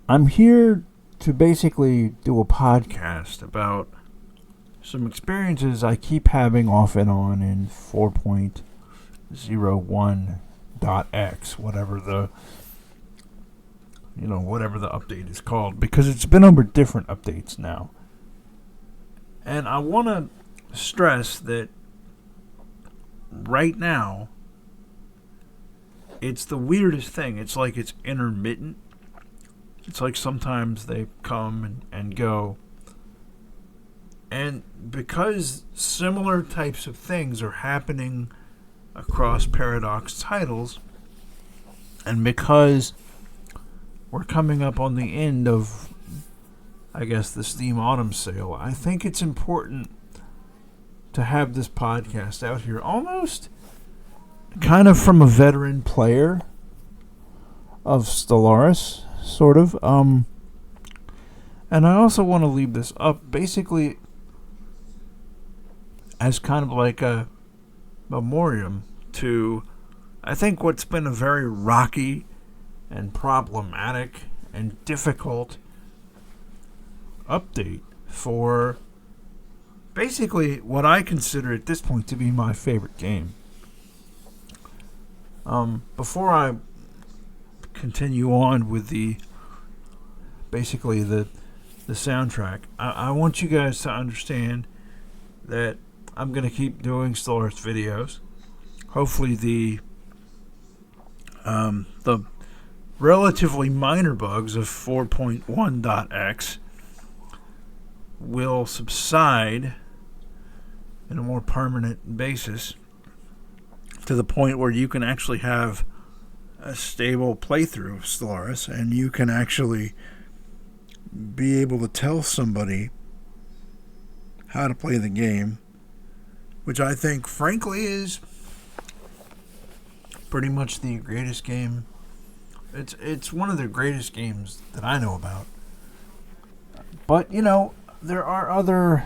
I'm here to basically do a podcast about some experiences I keep having off and on in 4.01.x, whatever the update is called, because it's been over different updates now. And I want to stress that right now, it's the weirdest thing. It's like it's intermittent. It's like sometimes they come and go. And because similar types of things are happening across Paradox titles, and because we're coming up on the end of, I guess, the Steam Autumn sale, I think it's important to have this podcast out here almost kind of from a veteran player of Stellaris, sort of. And I also want to leave this up basically as kind of like a memoriam to, I think, what's been a very rocky and problematic and difficult update for basically what I consider at this point to be my favorite game. Before I continue on with the soundtrack, I want you guys to understand that I'm going to keep doing Stellaris videos. Hopefully the relatively minor bugs of 4.1.x will subside in a more permanent basis to the point where you can actually have a stable playthrough of Stellaris and you can actually be able to tell somebody how to play the game, which I think, frankly, is pretty much the greatest game. It's one of the greatest games that I know about. But, there are other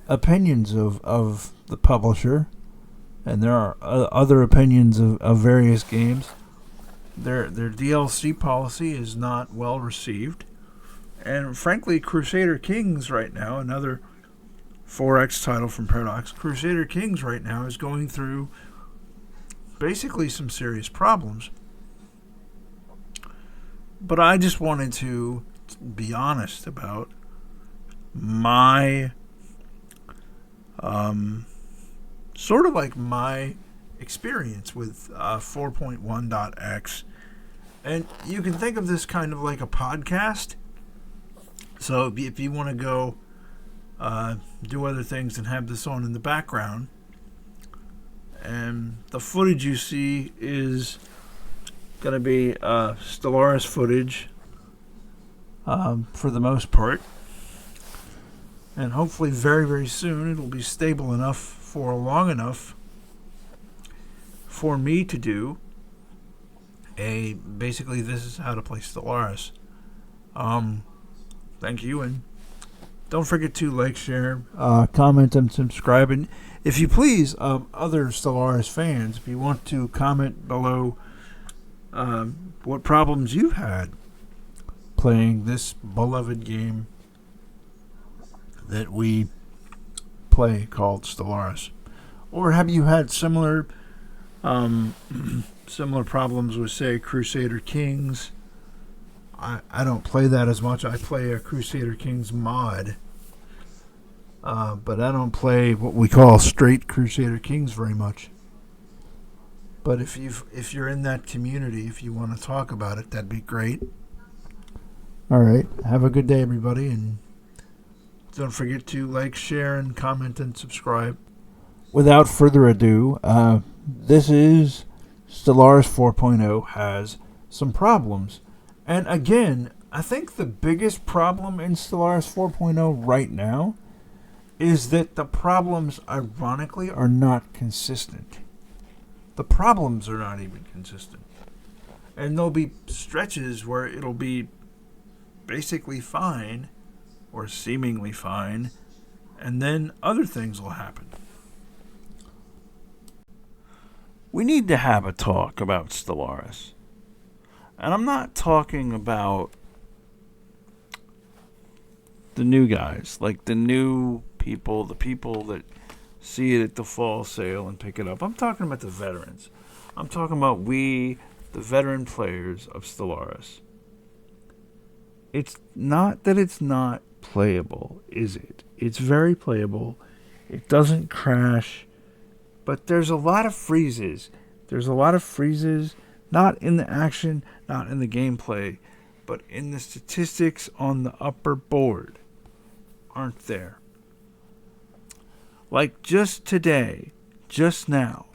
opinions of the publisher, and there are other opinions of various games. Their DLC policy is not well received. And frankly, Crusader Kings right now, another 4X title from Paradox, Crusader Kings right now is going through basically some serious problems. But I just wanted to be honest about my sort of like my experience with 4.1.x. And you can think of this kind of like a podcast. So if you want to go do other things and have this on in the background, and the footage you see is going to be Stellaris footage for the most part. And hopefully very, very soon it'll be stable enough for long enough for me to do basically this is how to play Stellaris. Thank you, and don't forget to like, share, comment, and subscribe. And if you please, other Stellaris fans, if you want to comment below what problems you've had playing this beloved game that we play called Stellaris, or have you had similar problems with, say, Crusader Kings? I don't play that as much. I play a Crusader Kings mod, but I don't play what we call straight Crusader Kings very much. But if you're in that community, if you want to talk about it, that'd be great. All right. Have a good day, everybody, and don't forget to like, share, and comment and subscribe. Without further ado, this is Stellaris 4.0 has some problems. And again, I think the biggest problem in Stellaris 4.0 right now is that the problems, ironically, are not consistent. The problems are not even consistent. And there'll be stretches where it'll be basically fine, or seemingly fine, and then other things will happen. We need to have a talk about Stellaris. And I'm not talking about the new guys, like the new people, the people that see it at the fall sale and pick it up. I'm talking about the veterans. I'm talking about the veteran players of Stellaris. It's not that it's not playable, is it? It's very playable. It doesn't crash. But there's a lot of freezes. There's a lot of freezes, not in the action, not in the gameplay, but in the statistics on the upper board aren't there. Like just today, just now,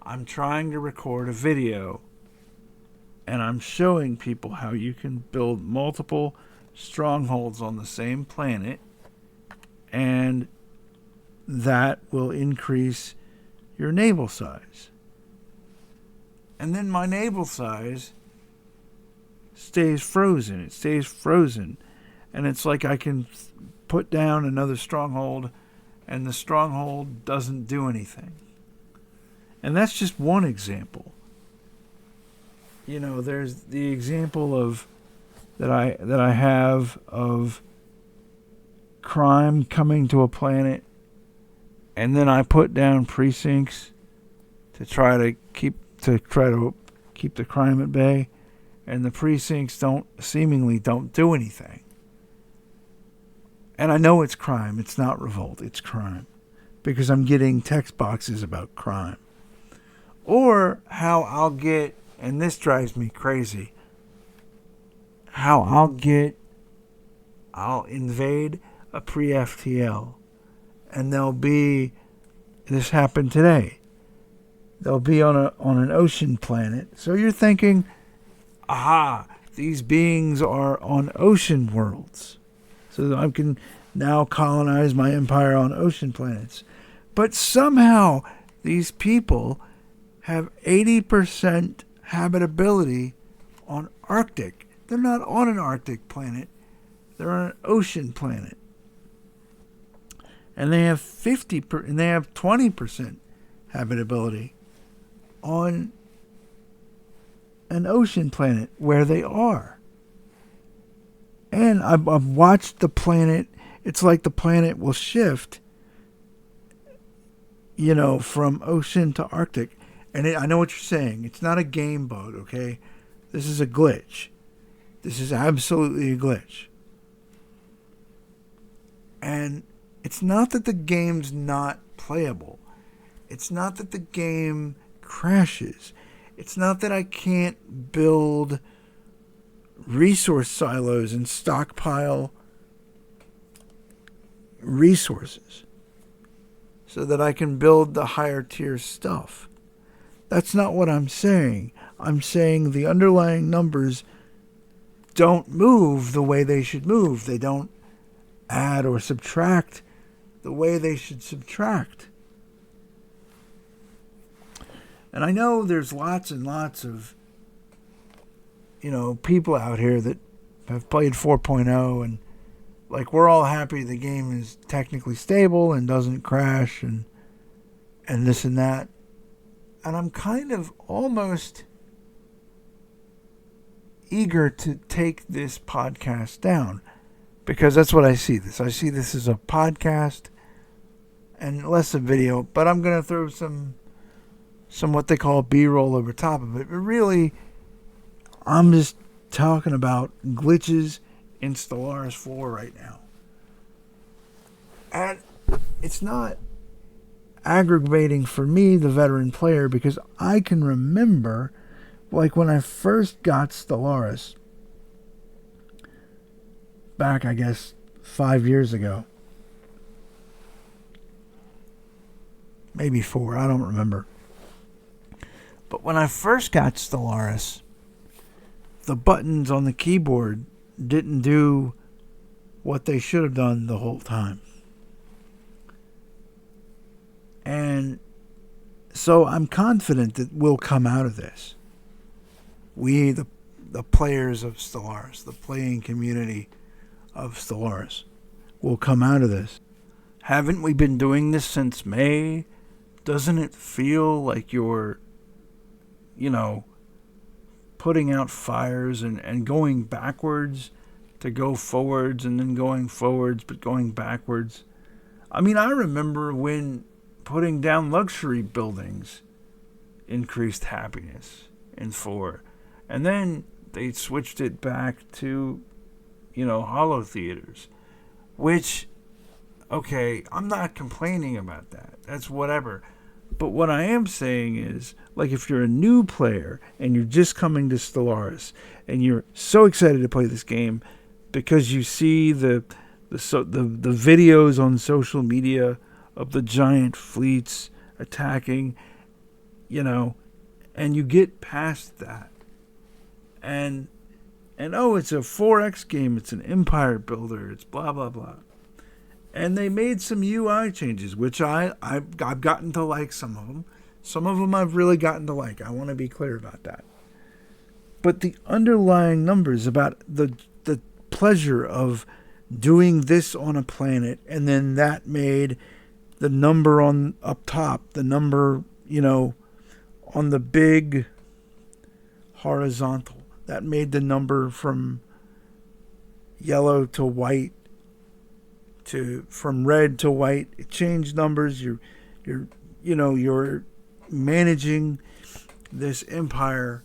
I'm trying to record a video and I'm showing people how you can build multiple strongholds on the same planet, and that will increase your naval size. And then my naval size stays frozen. It stays frozen. And it's like I can put down another stronghold and the stronghold doesn't do anything. And that's just one example. You know, there's the example of that I have of crime coming to a planet, and then I put down precincts to try to keep the crime at bay, and the precincts seemingly don't do anything. And I know it's crime. It's not revolt. It's crime, because I'm getting text boxes about crime. Or how I'll get, and this drives me crazy, how I'll invade a pre-FTL, and this happened today. They'll be on an ocean planet. So you're thinking, aha, these beings are on ocean worlds. So that I can now colonize my empire on ocean planets. But somehow these people have 80% habitability on Arctic. They're not on an Arctic planet. They're on an ocean planet. And they have 20% habitability on an ocean planet where they are. And I've watched the planet. It's like the planet will shift, from ocean to Arctic. And I know what you're saying. It's not a game bug, okay? This is a glitch. This is absolutely a glitch. And it's not that the game's not playable. It's not that the game crashes. It's not that I can't build resource silos and stockpile resources so that I can build the higher tier stuff. That's not what I'm saying. I'm saying the underlying numbers don't move the way they should move. They don't add or subtract the way they should subtract. And I know there's lots and lots of people out here that have played 4.0 and we're all happy the game is technically stable and doesn't crash and this and that. And I'm kind of almost eager to take this podcast down, because that's what I see this. I see this as a podcast and less a video, but I'm going to throw some what they call B-roll over top of it. But really, I'm just talking about glitches in Stellaris 4 right now. And it's not aggravating for me, the veteran player, because I can remember, when I first got Stellaris, back, I guess, 5 years ago. Maybe 4, I don't remember. But when I first got Stellaris, the buttons on the keyboard didn't do what they should have done the whole time. And so I'm confident that we'll come out of this. We, the players of Stellaris, the playing community of Stellaris, will come out of this. Haven't we been doing this since May? Doesn't it feel like you're, putting out fires and going backwards to go forwards and then going forwards but going backwards. I mean, I remember when putting down luxury buildings increased happiness in 4. And then they switched it back to, hollow theaters. Which, okay, I'm not complaining about that. That's whatever. But what I am saying is, like, if you're a new player and you're just coming to Stellaris and you're so excited to play this game because you see the videos on social media of the giant fleets attacking, and you get past that, and oh, it's a 4X game, it's an empire builder, it's blah blah blah, and they made some UI changes, which I've gotten to like some of them. Some of them I've really gotten to like. I want to be clear about that. But the underlying numbers about the pleasure of doing this on a planet, and then that made the number on up top, the number, on the big horizontal, that made the number from yellow to white, from red to white. It changed numbers. You're managing this empire,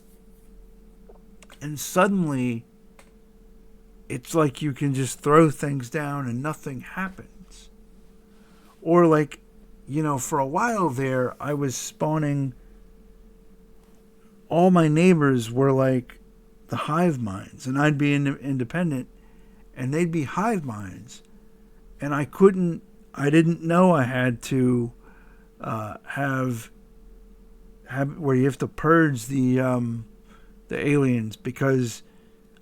and suddenly it's like you can just throw things down and nothing happens. Or like, for a while there, I was spawning, all my neighbors were like the hive minds, and I'd be independent and they'd be hive minds, and I didn't know I had to have where you have to purge the aliens, because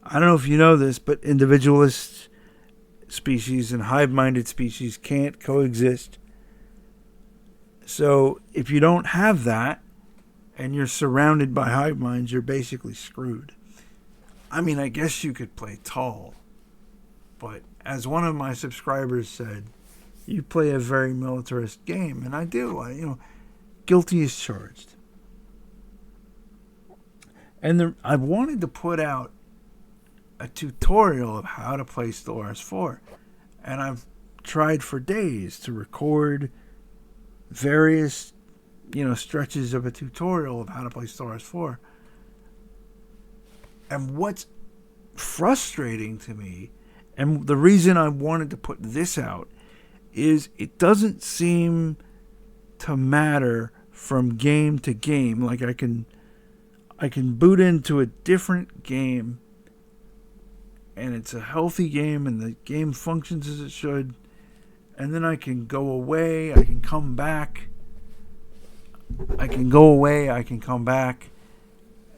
I don't know if you know this, but individualist species and hive-minded species can't coexist. So if you don't have that and you're surrounded by hive minds, you're basically screwed. I mean, I guess you could play tall, but as one of my subscribers said, you play a very militarist game, and I do. Guilty as charged. And I wanted to put out a tutorial of how to play Stellaris 4. And I've tried for days to record various, stretches of a tutorial of how to play Stellaris 4. And what's frustrating to me, and the reason I wanted to put this out, is it doesn't seem to matter from game to game. Like I can boot into a different game, and it's a healthy game, and the game functions as it should, and then I can go away, I can come back, I can go away, I can come back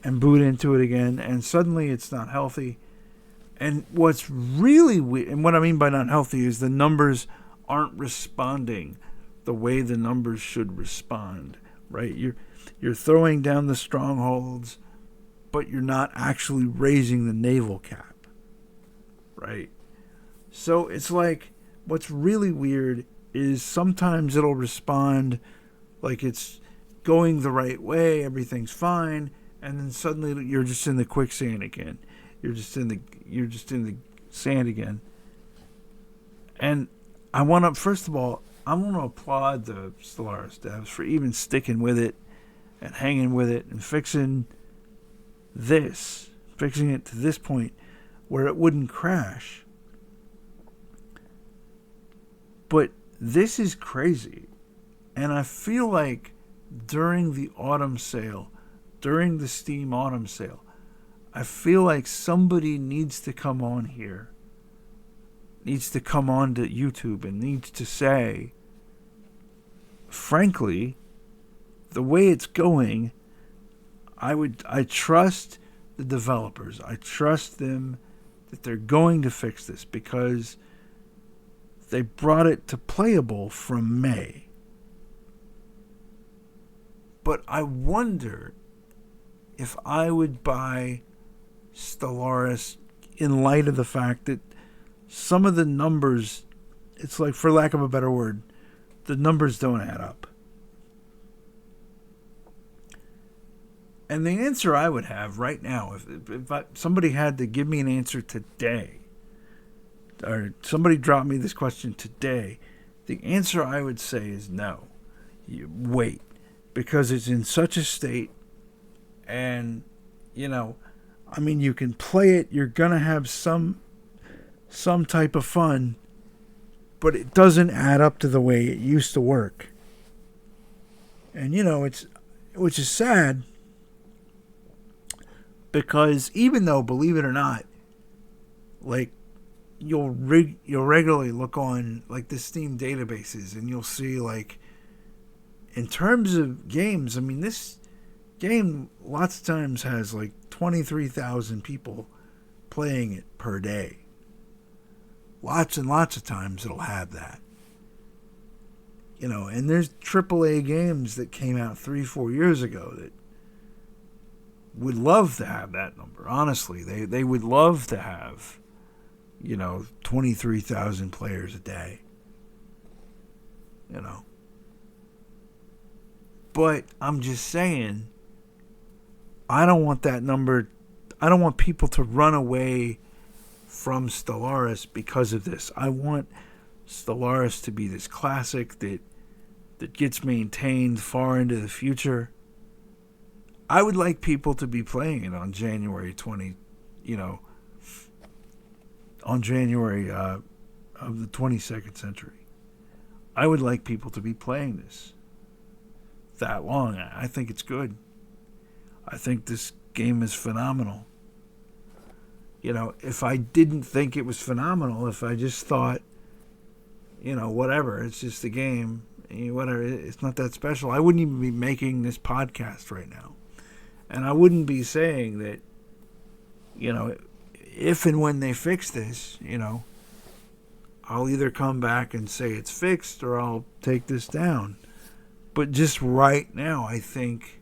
and boot into it again, and suddenly it's not healthy. And what's really weird, and what I mean by not healthy, is the numbers aren't responding the way the numbers should respond, right? You're throwing down the strongholds, but you're not actually raising the naval cap. Right? So it's like, what's really weird is sometimes it'll respond like it's going the right way, everything's fine, and then suddenly you're just in the quicksand again. You're just in the sand again. And first of all, I want to applaud the Stellaris devs for even sticking with it and hanging with it and fixing it to this point where it wouldn't crash. But this is crazy. And I feel like during the autumn sale, during the Steam autumn sale, I feel like somebody needs to come on here, needs to come on to YouTube and needs to say, frankly, the way it's going, I trust the developers. I trust them that they're going to fix this, because they brought it to playable from May. But I wonder if I would buy Stellaris in light of the fact that some of the numbers, it's like, for lack of a better word, the numbers don't add up. And the answer I would have right now, if somebody had to give me an answer today, or somebody dropped me this question today, the answer I would say is no. You wait, because it's in such a state, and I mean, you can play it. You're gonna have some type of fun, but it doesn't add up to the way it used to work. And which is sad, because even though, believe it or not, like you'll regularly look on like the Steam databases, and you'll see, like, in terms of games, I mean, this game lots of times has like 23,000 people playing it per day. Lots and lots of times it'll have that. And there's AAA games that came out 3-4 years ago that would love to have that number. Honestly, they would love to have, 23,000 players a day. But I'm just saying, I don't want that number. I don't want people to run away from Stellaris because of this. I want Stellaris to be this classic that gets maintained far into the future. I would like people to be playing it on January 20, on January of the 22nd century. I would like people to be playing this that long. I think it's good. I think this game is phenomenal. If I didn't think it was phenomenal, if I just thought, whatever, it's just a game, whatever, it's not that special, I wouldn't even be making this podcast right now. And I wouldn't be saying that, if and when they fix this, I'll either come back and say it's fixed, or I'll take this down. But just right now, I think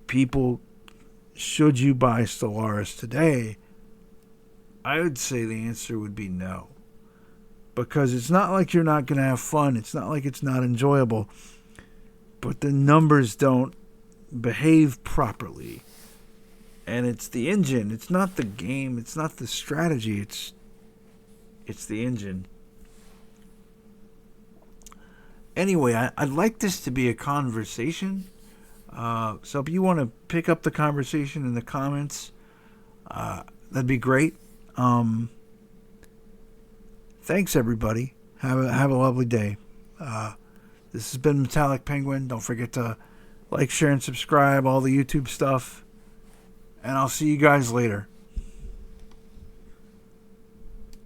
people, should you buy Stellaris today, I would say the answer would be no. Because it's not like you're not going to have fun. It's not like it's not enjoyable. But the numbers don't behave properly. And it's the engine. It's not the game. It's not the strategy. It's the engine. Anyway, I'd like this to be a conversation. So if you want to pick up the conversation in the comments, that'd be great. Thanks, everybody. Have a lovely day. This has been Metallic Penguin. Don't forget to like, share, and subscribe, all the YouTube stuff. And I'll see you guys later.